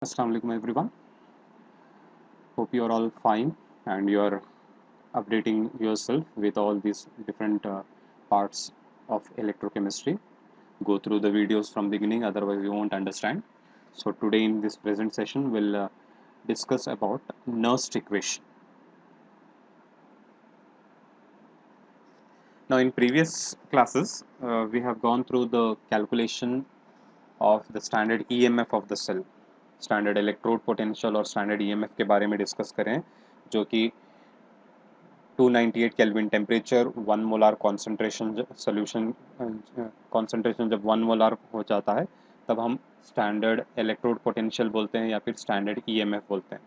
Assalamu alaikum everyone. Hope you are all fine and you are updating yourself with all these different parts of electrochemistry. Go through the videos from beginning, otherwise you won't understand. So today in this present session we'll discuss about Nernst equation. Now in previous classes we have gone through the calculation of the standard EMF of the cell. Standard electrode potential और standard EMF के बारे में discuss करें जो कि 298 kelvin temperature 1 molar concentration solution concentration जब 1 molar हो जाता है तब हम स्टैंडर्ड इलेक्ट्रोड पोटेंशियल बोलते हैं या फिर स्टैंडर्ड ईएमएफ बोलते हैं.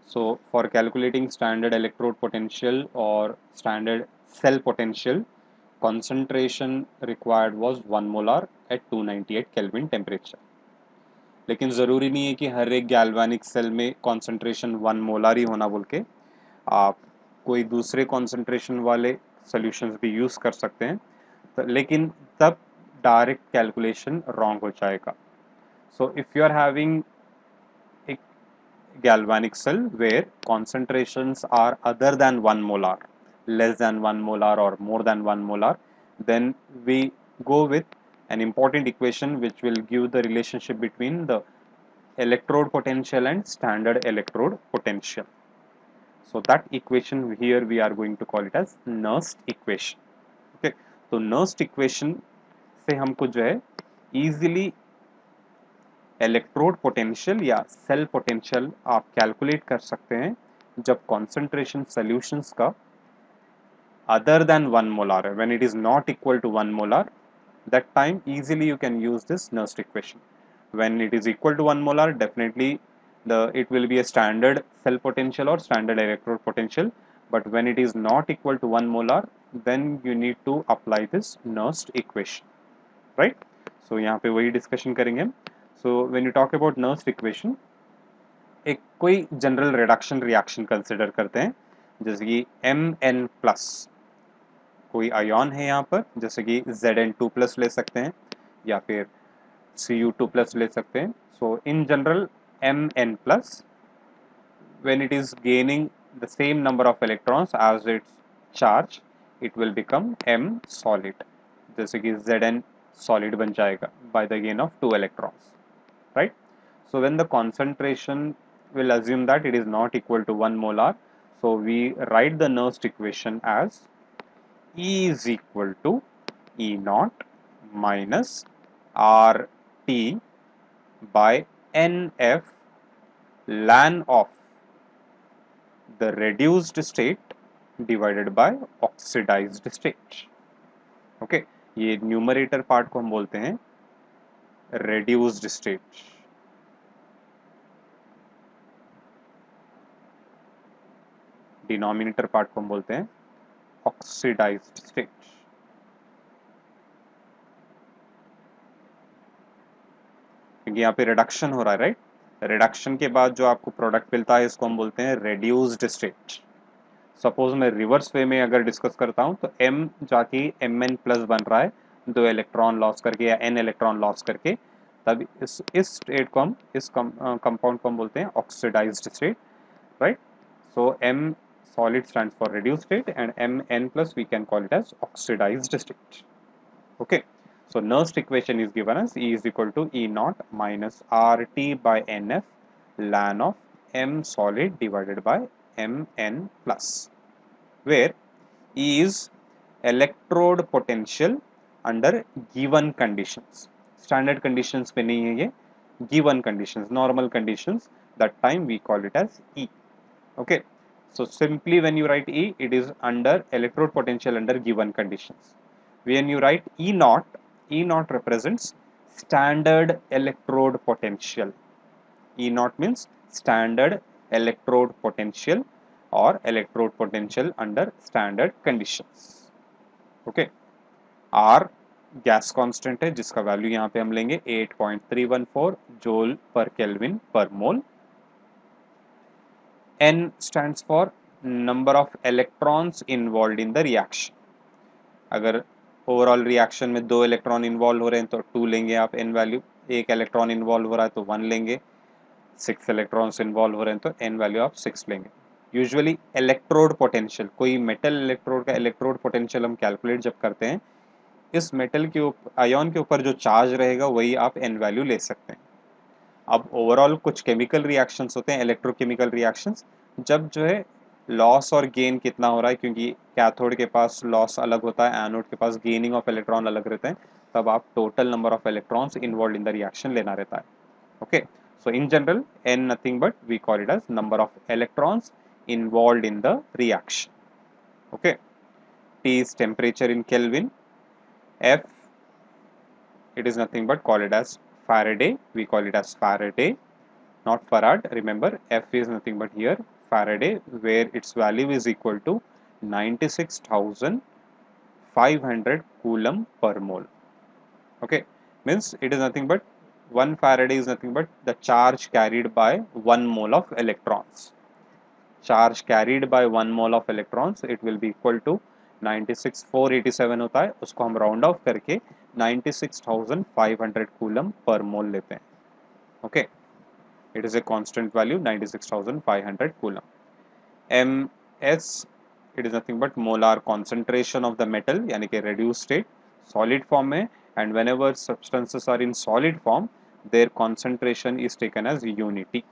So for calculating standard electrode potential और standard cell potential concentration required was 1 molar at 298 Kelvin temperature. लेकिन ज़रूरी नहीं है कि हर एक गैल्वानिक सेल में कॉन्सेंट्रेशन 1 मोलार ही होना बोल के आप कोई दूसरे कॉन्सेंट्रेशन वाले सॉल्यूशंस भी यूज़ कर सकते हैं लेकिन तब डायरेक्ट कैलकुलेशन रॉन्ग हो जाएगा. So if you are having a galvanic cell where concentrations are other than 1 molar, less than 1 molar or more than 1 molar, then we go with an important equation which will give the relationship between the electrode potential and standard electrode potential. So that equation here we are going to call it as Nernst equation. Okay, तो Nernst equation से हमको जो है easily electrode potential या cell potential आप calculate कर सकते हैं जब कॉन्सेंट्रेशन सॉल्यूशंस का other than 1 molar when it is not equal to 1 molar, that time easily you can use this Nernst equation. When it is equal to 1 molar, definitely it will be a standard cell potential or standard electrode potential, but when it is not equal to 1 molar, then you need to apply this Nernst equation, right? So यहाँ पे वही discussion करेंगे हम. So when you talk about Nernst equation, एक कोई general reduction reaction consider करते हैं जैसे कि Mn प्लस कोई आयन है यहाँ पर जैसे कि Zn2 प्लस ले सकते हैं या फिर Cu2 प्लस ले सकते हैं. So in general Mn plus when it is gaining the same number of electrons as its charge, it will become M solid. जैसे कि Zn solid बन जाएगा by the gain of 2 electrons, right? So when the concentration will assume that it is not equal to 1 molar, so we write the Nernst equation as E is equal to E naught minus RT by NF ln of the reduced state divided by oxidized state. Okay, ये numerator part को हम बोलते हैं reduced state. Denominator part को हम बोलते हैं oxidised state. क्योंकि यहाँ पे रिडक्शन हो रहा है, राइट? रिडक्शन के बाद जो आपको प्रोडक्ट मिलता है इसको हम बोलते हैं रेड्यूस्ड स्टेट. सपोज मैं रिवर्स वे में अगर डिस्कस करता हूँ तो M जाके Mn प्लस बन रहा है 2 इलेक्ट्रॉन लॉस करके या n इलेक्ट्रॉन लॉस करके, तब इस स्टेट को हम इस कंपाउंड को हम बोलते हैं oxidised state, right? So M solid stands for reduced state and Mn plus we can call it as oxidized state. Okay, so Nernst equation is given as E is equal to E naught minus RT by NF ln of M solid divided by Mn plus, where E is electrode potential under given conditions. Standard conditions पे नहीं है ये, given conditions, normal conditions, that time we call it as E. Okay, so simply when you write E, it is under electrode potential under given conditions. When you write E naught represents standard electrode potential. E naught means standard electrode potential or electrode potential under standard conditions. Okay, R gas constant है जिसका value यहाँ पे हम लेंगे 8.314 joule पर kelvin पर मोल. N stands for number of electrons involved in the reaction. अगर overall reaction में 2 इलेक्ट्रॉन इन्वॉल्व हो रहे हैं तो 2 लेंगे आप n वैल्यू. एक इलेक्ट्रॉन इन्वॉल्व हो रहा है तो 1 लेंगे. 6 इलेक्ट्रॉन्स इन्वॉल्व हो रहे हैं तो n वैल्यू आप 6 लेंगे। यूजुअली इलेक्ट्रोड पोटेंशियल, कोई मेटल इलेक्ट्रोड का इलेक्ट्रोड पोटेंशियल हम कैलकुलेट जब करते हैं, इस मेटल के आयन के ऊपर जो चार्ज रहेगा वही आप n वैल्यू ले सकते हैं। अब ओवरऑल कुछ केमिकल रिएक्शंस होते हैं, इलेक्ट्रोकेमिकल रिएक्शंस, जब जो है लॉस और गेन कितना हो रहा है, क्योंकि कैथोड के पास लॉस अलग होता है, एनोड के पास गेनिंग ऑफ इलेक्ट्रॉन अलग रहते हैं, तब आप total number of electrons involve in the reaction लेना रहता है। Okay, so in general n nothing but we call it as number of electrons involved in the reaction. Okay, T is temperature in Kelvin, F, it is nothing but call it as Faraday, we call it as Faraday, not Farad. Remember, F is nothing but here Faraday, where its value is equal to 96,500 coulomb per mole. Okay, means it is nothing but 1 Faraday is nothing but the charge carried by 1 mole of electrons. Charge carried by 1 mole of electrons, it will be equal to 96,487 होता है, उसको हम round of करके 96,500 coulomb per मोल लेते हैं। Okay, it is a constant value 96,500 coulomb. ms, it is nothing but molar concentration of the metal, यानी कि reduced state solid form में, and whenever substances are in solid form their concentration is taken as unity.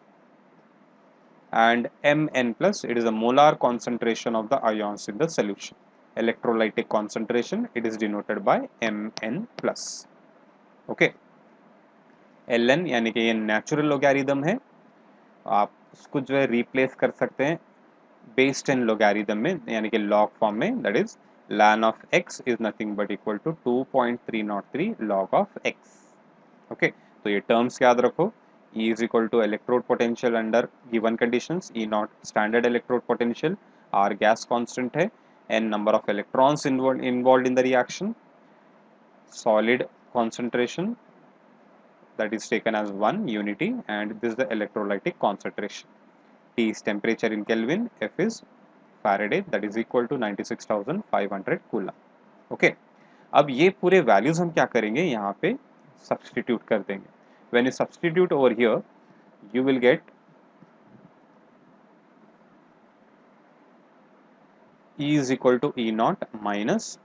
And Mn plus, it is a molar concentration of the ions in the solution. Electrolytic concentration, it is denoted by Mn plus. Okay, Ln यानी कि ये natural logarithm है, आप उसको जो है replace कर सकते हैं बेस 10 लोगैरिथम में, यानी कि लॉग फॉर्म में, that is ln of x is nothing but equal to 2.303 log of x. Okay, तो ये टर्म्स याद रखो। E is equal to electrode potential under given conditions, E naught standard electrode potential, R gas constant है, N number of electrons involved in the reaction, solid concentration that is taken as 1 unity, and this is the electrolytic concentration. T is temperature in Kelvin, F is Faraday, that is equal to 96,500 coulomb. Okay, अब ये पूरे values हम क्या करेंगे, यहाँ पे substitute कर देंगे। When you substitute over here, you will get E is equal to E naught minus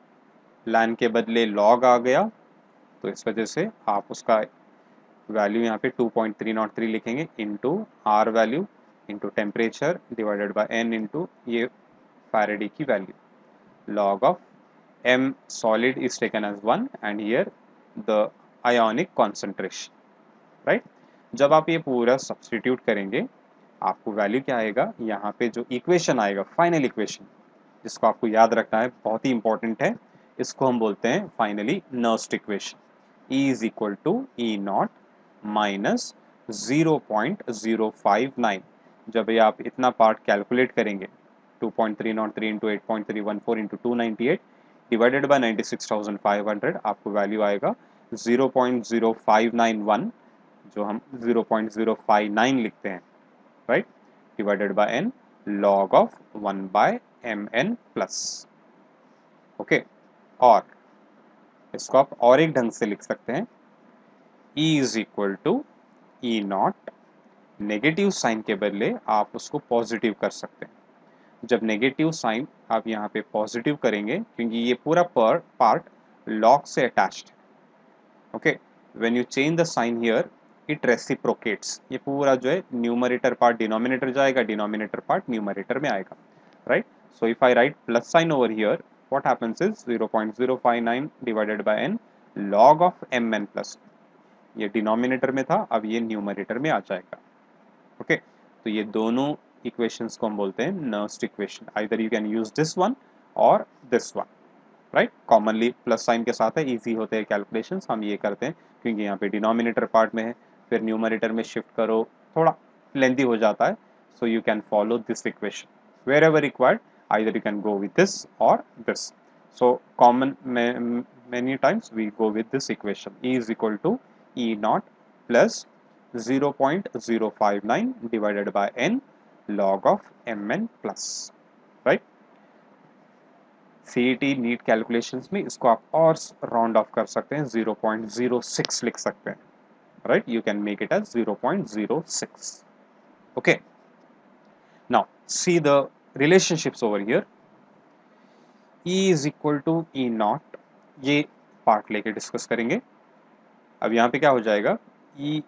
ln के बदले log आ गया, तो इस वजह से आप उसका वैल्यू यहाँ पे 2.303 लिखेंगे into R value into temperature divided by N into ये फैराडे की value, log of M solid is taken as 1 and here the ionic concentration, right? जब आप ये पूरा सब्स्टिट्यूट करेंगे आपको वैल्यू क्या आएगा, यहाँ पे जो इक्वेशन आएगा, फाइनल इक्वेशन, जिसको आपको याद रखना है, बहुत ही इंपॉर्टेंट है, इसको हम बोलते हैं finally Nernst equation. E is equal to E naught minus 0.059। जब ये आप इतना पार्ट कैलकुलेट करेंगे 2.303 इंटू 8.314 इंटू 298 डिवाइडेड बाय 96,500, आपको वैल्यू आएगा 0.0591, जो हम 0.059 लिखते हैं, right, divided by n log of 1 by mn plus. Okay, और इसको आप और एक ढंग से लिख सकते हैं, E is equal to E naught, negative sign के बदले आप उसको पॉजिटिव कर सकते हैं। जब नेगेटिव साइन आप यहाँ पे पॉजिटिव करेंगे, क्योंकि ये पूरा पार्ट लॉग से अटैच्ड है। Okay, when you change the sign here it reciprocates, ये पूरा जो है न्यूमरेटर पार्ट डिनोमिनेटर जाएगा, डिनोमिनेटर पार्ट न्यूमरेटर में आएगा, right? So if I write plus sign over here, what happens is 0.059 divided by n log of mn plus, ये denominator में था, अब ये न्यूमरेटर में आ जाएगा। ओके, तो ये दोनों इक्वेशंस को हम बोलते हैं Nernst equation. Either you can use this one और this one, right? Commonly plus sign के साथ है, इजी होते हैं कैलकुलेशंस, हम ये करते हैं क्योंकि यहाँ पे डिनोमिनेटर पार्ट में है, फिर न्यूमरेटर में शिफ्ट करो, थोड़ा लेंथी हो जाता है। So you can follow this equation wherever required, either you can go with this or this. So common many times we go with this equation, E is equal to E naught plus 0.059 divided by n log of mn plus, right? CET NEET calculations में इसको आप और round of कर सकते हैं, 0.06 लिख सकते हैं, right? You can make it as 0.06, Okay, now see the relationships over here. E is equal to E not, ये पार्ट लेके डिस्कस करेंगे. अब यहाँ पे क्या हो जाएगा, E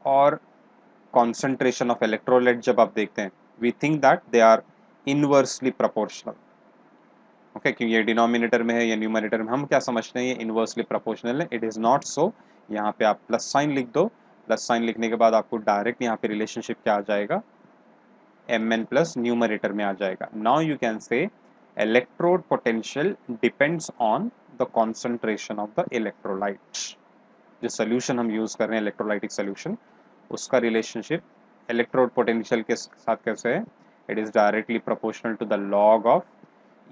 और कॉन्सेंट्रेशन ऑफ इलेक्ट्रोलाइट जब आप देखते हैं, we think that they are inversely proportional. Okay, क्योंकि ये डिनोमिनेटर में है या न्यूमरेटर में, हम क्या समझते हैं ये इनवर्सली प्रोपोर्शनल है. It is not so. यहाँ पे आप प्लस साइन लिख दो. प्लस साइन लिखने के बाद आपको डायरेक्ट यहाँ पे रिलेशनशिप क्या आ जाएगा, एम एन प्लस न्यूमरेटर में आ जाएगा. Now you can say electrode potential depends on the concentration of the electrolyte. जो सोल्यूशन हम यूज कर रहे हैं इलेक्ट्रोलाइटिक सोल्यूशन, उसका रिलेशनशिप इलेक्ट्रोड पोटेंशियल के साथ कैसे है, it is directly proportional to the log of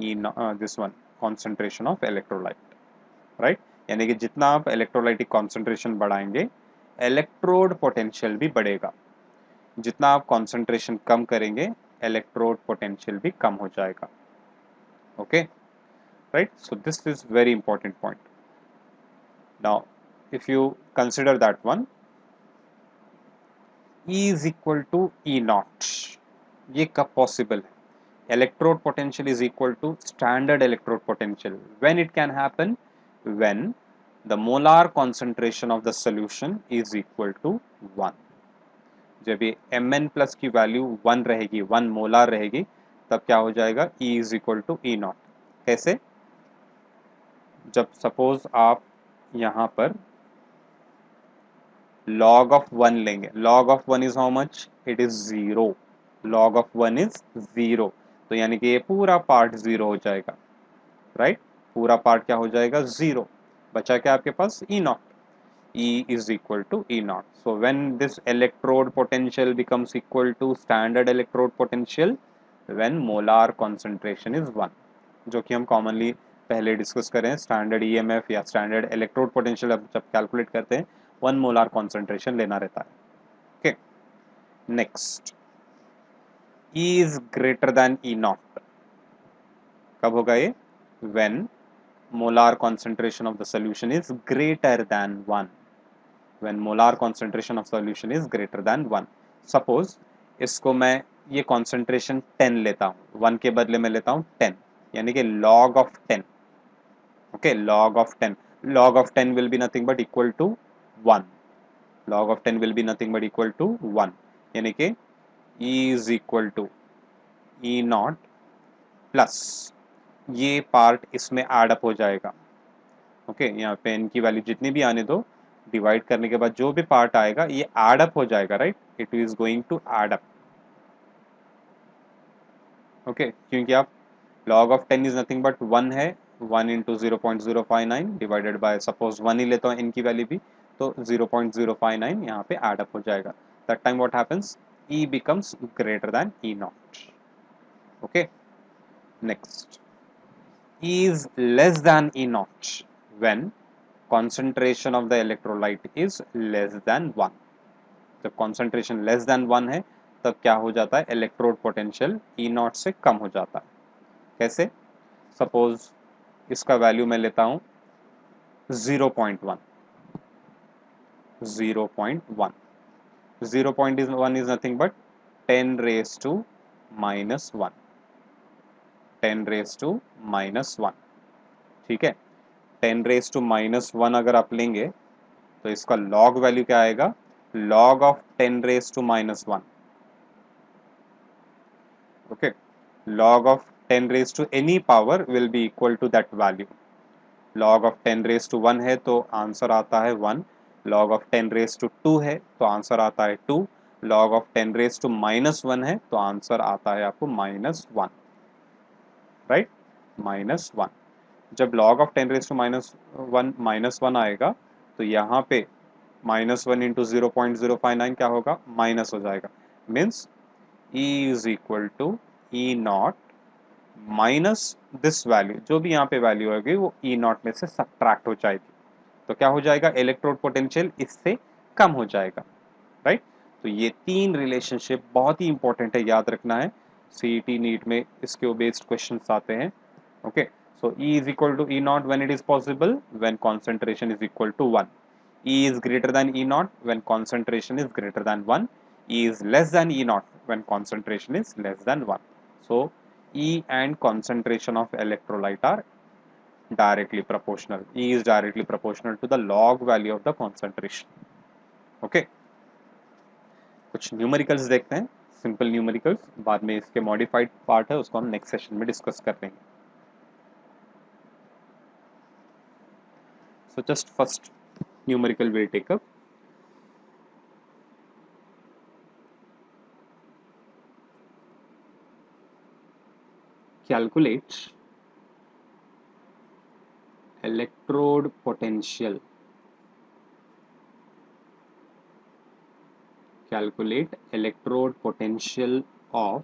E this one, concentration of electrolyte. Right, यानी कि जितना आप इलेक्ट्रोलाइटिक कॉन्सेंट्रेशन बढ़ाएंगे, इलेक्ट्रोड पोटेंशियल भी बढ़ेगा. जितना आप कॉन्सेंट्रेशन कम करेंगे, इलेक्ट्रोड पोटेंशियल भी कम हो जाएगा. Okay, right, so this is very important point. Now if you consider that one, E is equal to E naught, ये कब possible है? Electrode potential is equal to standard electrode potential. When it can happen? When the molar concentration of the solution is equal to 1. जब ये Mn plus की value 1 रहेगी, 1 molar रहेगी, तब क्या हो जाएगा, E is equal to E naught. कैसे? जब सपोज आप यहाँ पर log of 1 लेंगे, log of 1 is how much, it is 0. log of 1 is 0, तो यानी कि ये पूरा पार्ट 0 हो जाएगा. राइट, पूरा पार्ट क्या हो जाएगा, 0. बचा क्या आपके पास, E naught. E is equal to E naught. So when this electrode potential becomes equal to standard electrode potential, when molar concentration is 1, जो कि हम कॉमनली पहले डिस्कस करें, स्टैंडर्ड ईएमएफ या स्टैंडर्ड इलेक्ट्रोड पोटेंशियल जब कैलकुलेट करते हैं, 1 molar concentration लेना रहता है. Okay, next, E is greater than E naught. कब होगा ये, when molar concentration of the solution is greater than 1. when molar concentration of solution is greater than 1. suppose इसको मैं ये concentration 10 लेता हूँ, 1 के बदले में लेता हूँ 10, यानी कि log of 10. okay, log of 10, log of 10 will be nothing but equal to 1. log of 10 will be nothing but equal to 1, यानी कि E is equal to E naught plus ये पार्ट इसमें ऐड अप हो जाएगा. Okay, यहाँ पे n की value जितनी भी आने दो, डिवाइड करने के बाद जो भी पार्ट आएगा ये ऐड अप हो जाएगा. Right, it is going to add up. Okay, क्योंकि आप log of 10 is nothing but 1 है, 1 इंटू 0.059 डिवाइडेड बाय, सपोज 1 ही लेता हूँ n की वैल्यू भी, तो 0.059 यहाँ पे ऐड अप हो जाएगा. That time what happens, E becomes greater than E naught. okay, next, E is less than E naught when concentration of the electrolyte is less than 1. जब concentration less than 1 है, तब क्या हो जाता है, electrode potential E naught से कम हो जाता है. कैसे, सपोज इसका वैल्यू मैं लेता हूं 0.1. 0.1 0.1 is nothing but 10 raised to minus 1. 10 raised to minus 1. ठीक है, 10 raised to minus 1 अगर आप लेंगे तो इसका log वैल्यू क्या आएगा, log of 10 raised to minus 1. okay, log of 10 raised to any power will be equal to that value. log of 10 raised to 1 है तो आंसर आता है 1. log of 10 raised to 2 है तो आंसर आता है 2. log of 10 raised to minus 1 है तो आंसर आता है आपको minus 1. Right, minus 1. जब log of 10 raised to minus 1 आएगा तो यहाँ पे minus 1 इंटू 0.059 क्या होगा, माइनस हो जाएगा. Means E is equal to E naught minus this value, जो भी यहाँ पे वैल्यू होगी वो E naught में से सब्ट्रैक्ट हो जाएगी. तो क्या हो जाएगा, इलेक्ट्रोड पोटेंशियल इससे कम हो जाएगा. राइट, तो ये तीन रिलेशनशिप बहुत ही इंपॉर्टेंट है, याद रखना है. सीईटी नीट में इसके बेस्ड क्वेश्चंस आते हैं. Okay, so E is equal to E naught when it is possible, when concentration is equal to 1. E is greater than E naught when concentration is greater than 1. E is less than E naught when concentration is less than 1. So E and concentration of electrolyte are directly proportional. E is directly proportional to the log value of the concentration. Okay, कुछ numericals देखते हैं, simple numericals, बाद में इसके modified part है उसको हम next session में डिस्कस कर लेंगे. So just first numerical we'll take up. Calculate electrode potential. Calculate electrode potential of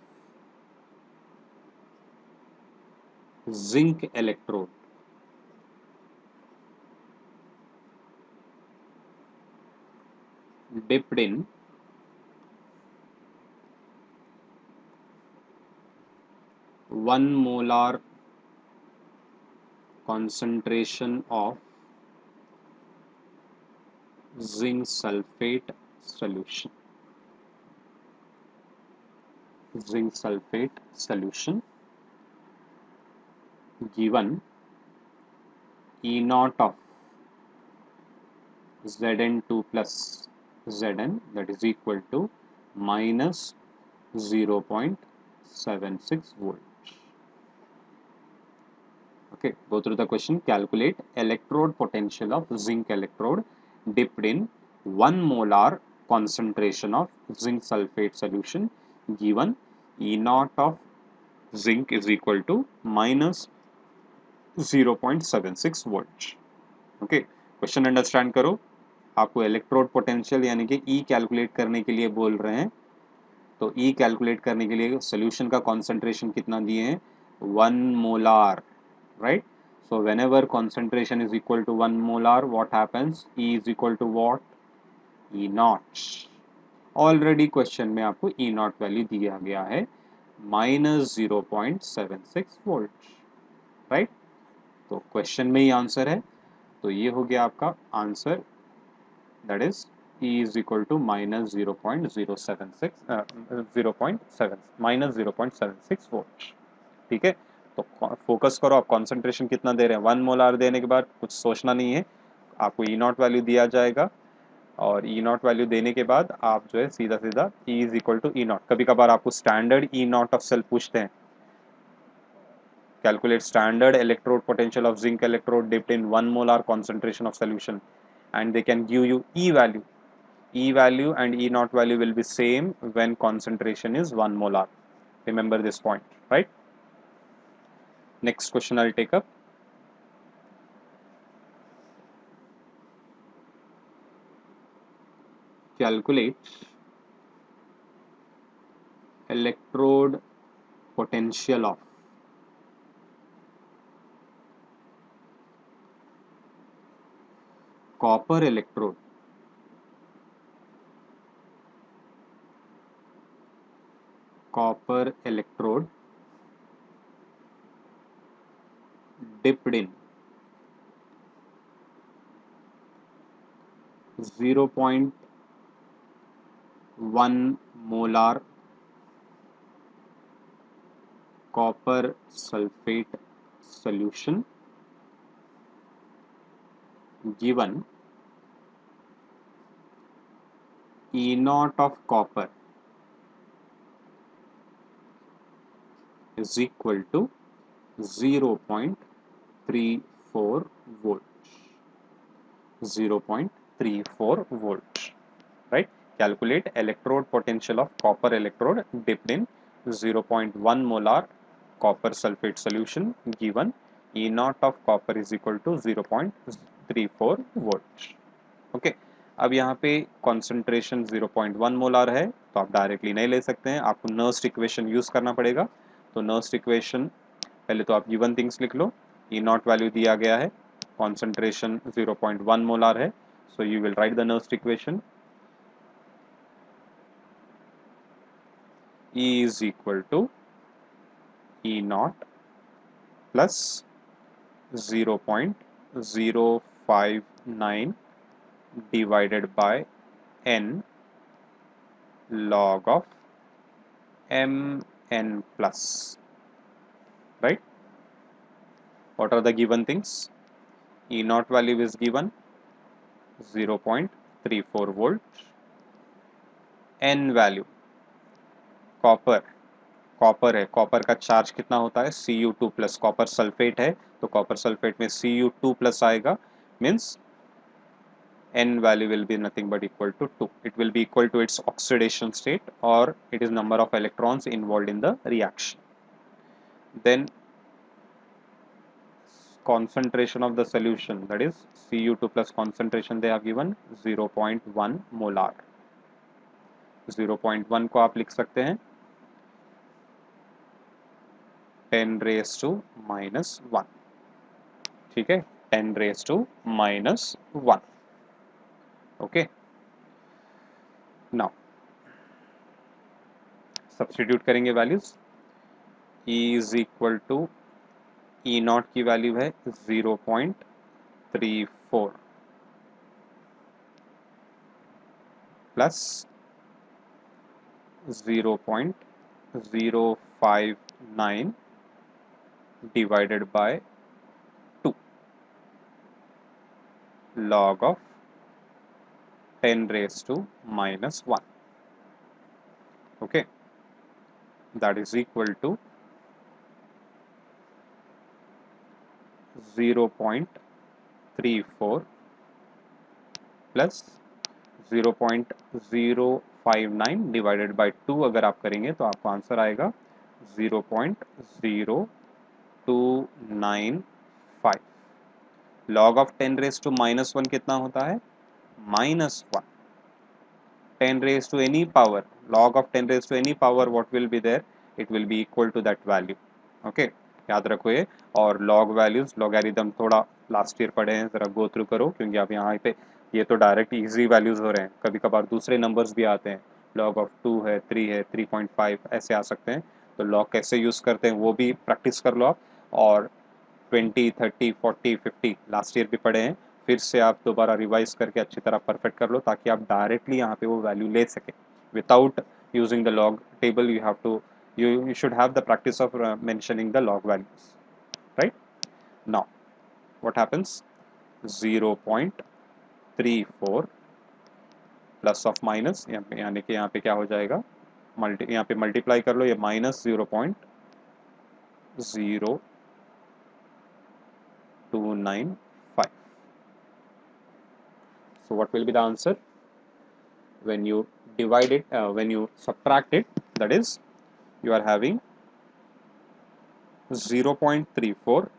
zinc electrode. Dipped in 1 molar concentration of zinc sulfate solution. Zinc sulfate solution given E naught of Zn2 plus Zn, that is equal to minus 0.76 volt. Okay, go through the question. Calculate electrode potential of zinc electrode dipped in 1 molar concentration of zinc sulfate solution given E naught of zinc is equal to minus 0.76 volt. Okay, question understand करो. आपको electrode potential यानी कि E calculate करने के लिए बोल रहे हैं. तो E कैलकुलेट करने के लिए सोल्यूशन का कॉन्सेंट्रेशन कितना दिए हैं? 1 molar, right. So whenever concentration is equal to 1 molar, what happens? E is equal to what? E naught. Already question में आपको E naught वैल्यू दिया गया है minus 0.76 volt, राइट. तो क्वेश्चन में ही आंसर है. तो ये हो गया आपका answer, that is E is equal to minus 0.076 minus 0.76 volt. ठीक है. तो फोकस करो, आप कंसंट्रेशन कितना दे रहे हैं. 1 मोलार देने के बाद कुछ सोचना नहीं है, आपको E नॉट वैल्यू दिया जाएगा और E नॉट वैल्यू देने के बाद आप जो है सीधा सीधा E is equal to E naught. कभी कभार आपको standard E naught of cell पूछते हैं. Calculate standard electrode potential of zinc electrode dipped in 1 molar concentration of solution, and they can give you E value. E value and E naught value will be same when concentration is 1 molar. Remember this point, right? Next question I'll take up. Calculate electrode potential of copper electrode dipped in 0.1 molar copper sulfate solution given E naught of copper is equal to 0.34 volt. 0.34 volt, right? Calculate electrode potential of copper electrode dipped in 0.1 molar copper sulfate solution given E naught of copper is equal to 0.34 volt. Okay, अब यहाँ पे concentration 0.1 molar है तो आप directly नहीं ले सकते हैं, आपको नर्स्ट इक्वेशन यूज करना पड़ेगा. तो नर्स्ट इक्वेशन पहले तो आप गिवन थिंग्स लिख लो. ई नॉट वैल्यू दिया गया है, कॉन्सेंट्रेशन 0.1 मोलार है, so you will write the Nernst equation. E is equal to E naught plus 0.059 divided by n log of Mn plus, right? What are the given things? E naught value is given 0.34 volt. N value copper, copper है, copper का charge कितना होता है Cu2 plus, copper sulphate है तो copper sulphate में Cu2 plus आएगा, means N value will be nothing but equal to 2. It will be equal to its oxidation state, or it is number of electrons involved in the reaction. Then concentration of the solution, that is Cu2 plus concentration they have given 0.1 molar. 0.1 को आप लिख सकते हैं 10 raised to minus 1, ठीक है, 10 raised to minus 1. Okay, now substitute करेंगे values. E is equal to E not की value है 0.34 plus 0.059 divided bye 2 log of 10 raised to minus 1. Okay, that is equal to 0.34 plus 0.059 divided bye 2 अगर आप करेंगे तो आपको आंसर आएगा 0.0295. log of 10 raised to minus 1 कितना होता है minus 1. 10 raised to any power, log of 10 raised to any power, what will be there, it will be equal to that value. Okay, याद रखो ये. और log values, logarithm थोड़ा last year पढ़े हैं, जरा गो थ्रू करो, क्योंकि आप यहाँ पे ये तो डायरेक्ट इजी वैल्यूज हो रहे हैं, कभी कभार दूसरे नंबर्स भी आते हैं, log of 2 है, 3 है, 3.5 ऐसे आ सकते हैं, तो log कैसे यूज करते हैं वो भी प्रैक्टिस कर लो आप. और 20, 30, 40, 50 लास्ट ईयर भी पढ़े हैं, फिर से आप दोबारा रिवाइज करके अच्छी तरह परफेक्ट कर लो, ताकि आप डायरेक्टली यहाँ पे वो वैल्यू ले सकें without using the log table. You have to, you should have the practice of mentioning the log values, right? Now what happens, 0.34 plus of minus, यानी कि यहाँ पे क्या हो जाएगा, यहाँ पे मल्टीप्लाई कर लो, ये minus 0.0295. So what will be the answer when you divide it, when you subtract it, that is you are having 0.34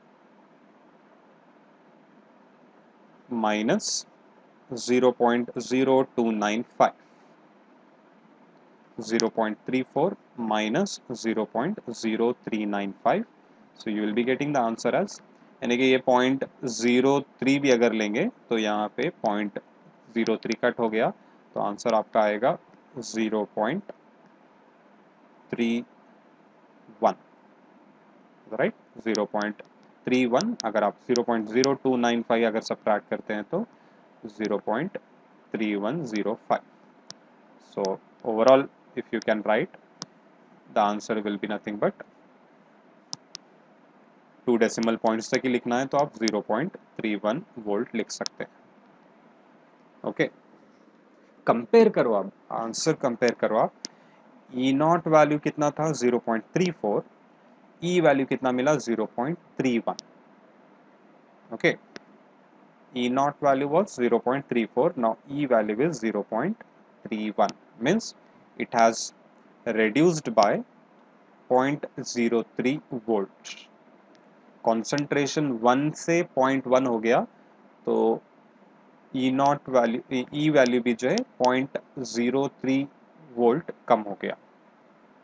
minus 0.0295. 0.34 minus 0.0395. So you will be getting the answer as, यानी कि ये 0.03 भी अगर लेंगे तो यहाँ पे 0.03 कट हो गया, तो आंसर आपका आएगा 0.31, राइट. 0.31, अगर आप 0.0295 अगर सब्ट्रैक्ट करते हैं तो 0.3105. So overall, if you can write, the answer will be nothing but 2 decimal points तक ही लिखना है तो आप 0.31 वोल्ट लिख सकते हैं. ओके, कंपेयर करो, आप आंसर कंपेयर करो. आप ई नॉट वैल्यू कितना था 0.34, ई वैल्यू कितना मिला 0.31. Okay, E naught value was 0.34, now E value is 0.31, means it has reduced by 0.03 volt. Concentration 1 से 0.1 हो गया, तो E naught value, E value भी जो है 0.03 वोल्ट कम हो गया.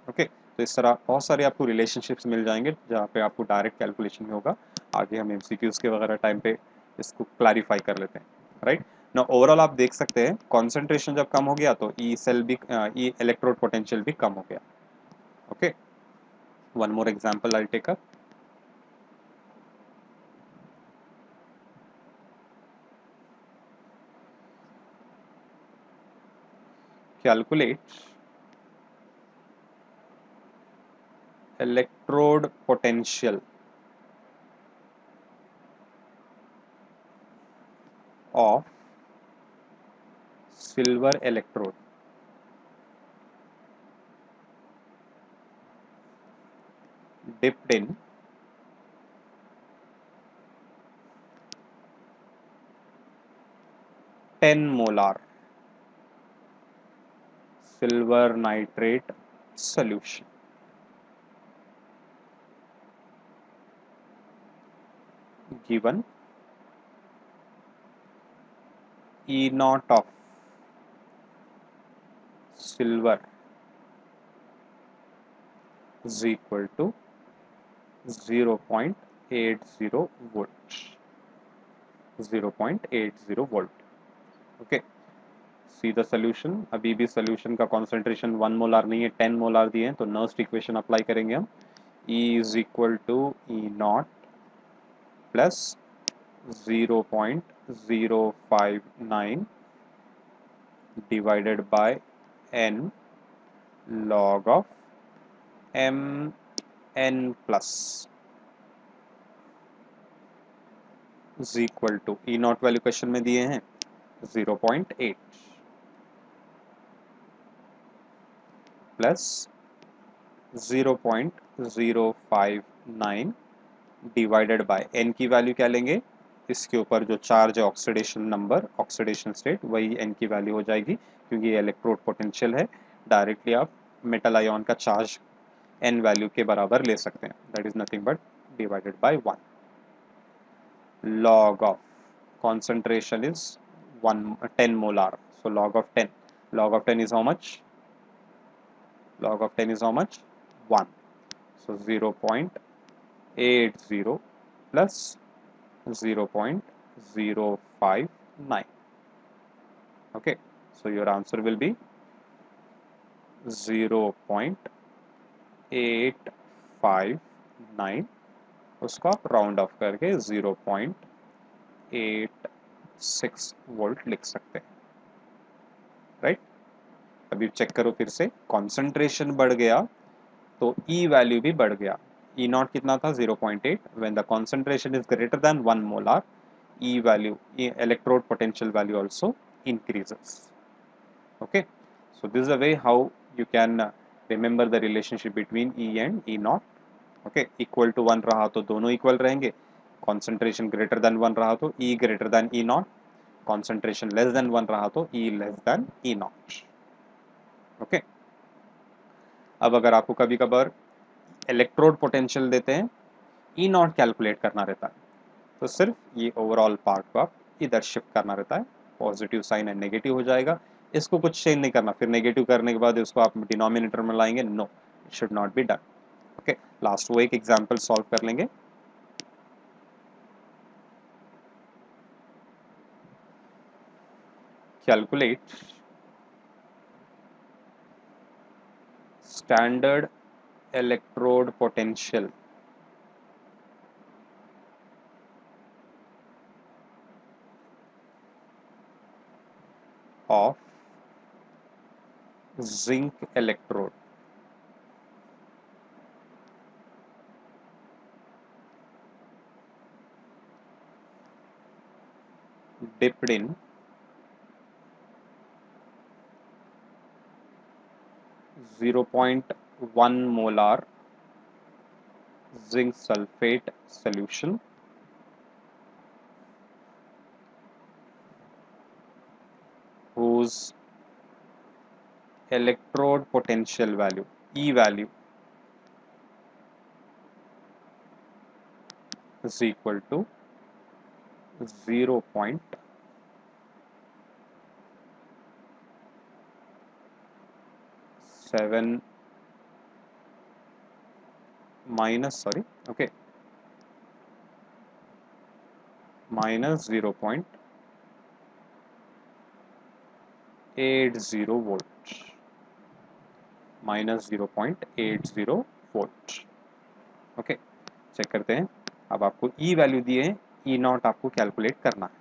ओके, तो इस तरह बहुत सारे आपको रिलेशनशिप्स मिल जाएंगे जहाँ पे आपको डायरेक्ट कैलकुलेशन में होगा. आगे हम एमसीक्यूज के वगैरह टाइम पे इसको क्लैरिफाई कर लेते हैं, राइट. ना ओवरऑल आप देख सकते हैं कॉन्सेंट्रेशन जब कम हो गया तो ई सेल भी, ई इलेक्ट्रोड पोटेंशियल भी कम हो गया. Okay, one more example I take up. Calculate electrode potential of silver electrode dipped in 10 molar silver nitrate solution. Given E naught of silver is equal to 0.80 volt. 0.80 volt. Okay. See the solution. अभी भी solution का concentration 1 molar नहीं है, 10 molar दिए हैं, तो Nernst equation apply करेंगे हम. E is equal to E naught plus 0.059 divided by n log of mn plus is equal to E naught value question में दिए हैं 0.8 प्लस 0.059 डिवाइडेड बाय n की वैल्यू क्या लेंगे, इसके ऊपर जो चार्ज है ऑक्सीडेशन नंबर, ऑक्सीडेशन स्टेट, वही n की वैल्यू हो जाएगी, क्योंकि ये इलेक्ट्रोड पोटेंशियल है. डायरेक्टली आप मेटल आयन का चार्ज n वैल्यू के बराबर ले सकते हैं. That is nothing but divided by 1. log of concentration is 10 molar, so log of 10 is how much? Log of 10 is how much? 1. So 0.80 plus 0.059. Okay, so your answer will be 0.859. उसको आप round of करके 0.86 volt लिख सकते हैं. Right. अभी check करो फिर से, कॉन्सेंट्रेशन बढ़ गया तो E वैल्यू भी बढ़ गया. E नॉट कितना था? 0.8. When the concentration is greater than 1 molar, E value, electrode potential value also increases. Okay, so this is a way how you can remember the relationship between E and E naught. Okay, equal to 1 रहा तो दोनों equal रहेंगे, concentration greater than 1 रहा तो E greater than E naught, concentration less than 1 रहा तो E less than E naught. Okay, अब अगर आपको कभी कभार इलेक्ट्रोड पोटेंशियल देते हैं, E naught कैलकुलेट करना रहता है, तो सिर्फ ये ओवरऑल पार्ट को आप इधर शिफ्ट करना रहता है. पॉजिटिव साइन है नेगेटिव हो जाएगा, इसको कुछ चेंज नहीं करना, फिर नेगेटिव करने के बाद इसको आप डिनोमिनेटर में लाएंगे. No, it should not be done. Okay, last वो एक एग्जांपल सॉल्व कर लेंगे. Calculate standard electrode potential of zinc electrode dipped in 0.1 molar zinc sulfate solution whose electrode potential value, E value, is equal to 0.7 minus, sorry, okay, minus 0.80 volt, minus 0.80 volt. Okay, check करते हैं. अब आपको E value दिए हैं, E not आपको calculate करना है.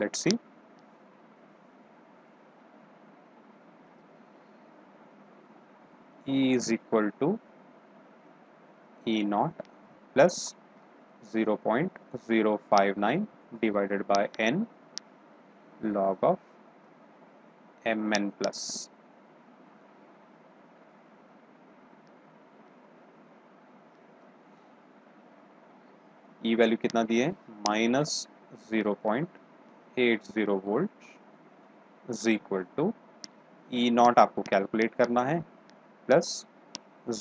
Let's see. E is equal to E naught plus 0.059 divided by n log of mn plus. E value कितना दिए, -0.80 volt is equal to E naught आपको कैलकुलेट करना है प्लस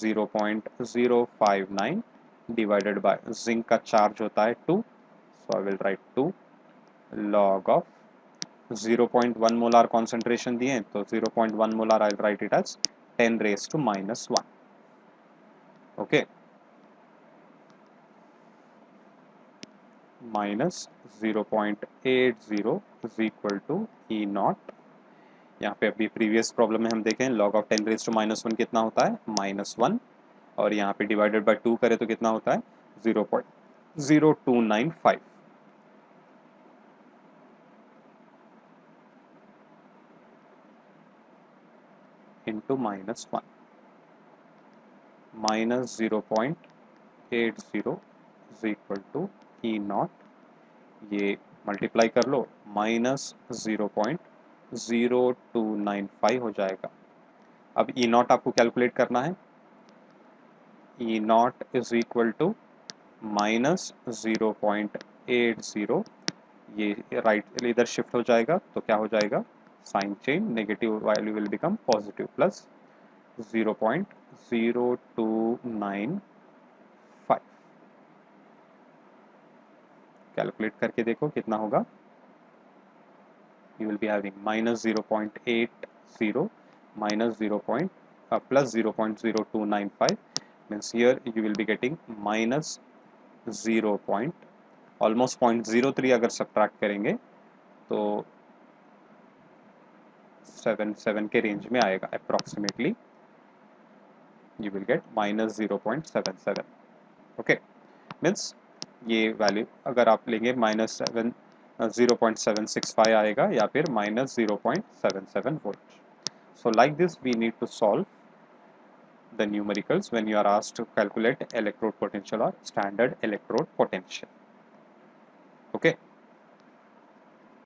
0.059 डिवाइडेड बाय जिंक का charge होता है 2, so I will write 2 log of 0.1 molar concentration दिए तो 0.1 molar I will write it as 10 raised to -1. Okay, minus 0.80 is equal to E naught, यहाँ पे अभी प्रीवियस प्रॉब्लम में हम देखें log ऑफ 10 रेज टू -1 कितना होता है -1, और यहाँ पे डिवाइडेड बाय 2 करें तो कितना होता है 0.0295 into -1 minus 0.80 is equal to E naught, ये मल्टीप्लाई कर लो, -0.0295 हो जाएगा. अब ई नॉट आपको कैलकुलेट करना है, ई नॉट इज इक्वल टू -0.80, ये राइट इधर शिफ्ट हो जाएगा तो क्या हो जाएगा, sign change, negative value will become positive plus 0.0295. Calculate करके देखो कितना होगा, you will be having -0.80 minus 0. Plus 0.0295 means here you will be getting minus 0. almost 0.03 अगर सब्ट्रैक्ट करेंगे तो 77 के रेंज में आएगा approximately, you will get -0.77. Okay, means ये वैल्यू अगर आप लेंगे -0.765 आएगा या फिर -0.77 volt. So like this we need to solve the numericals when you are asked to calculate electrode potential or standard electrode potential. Okay.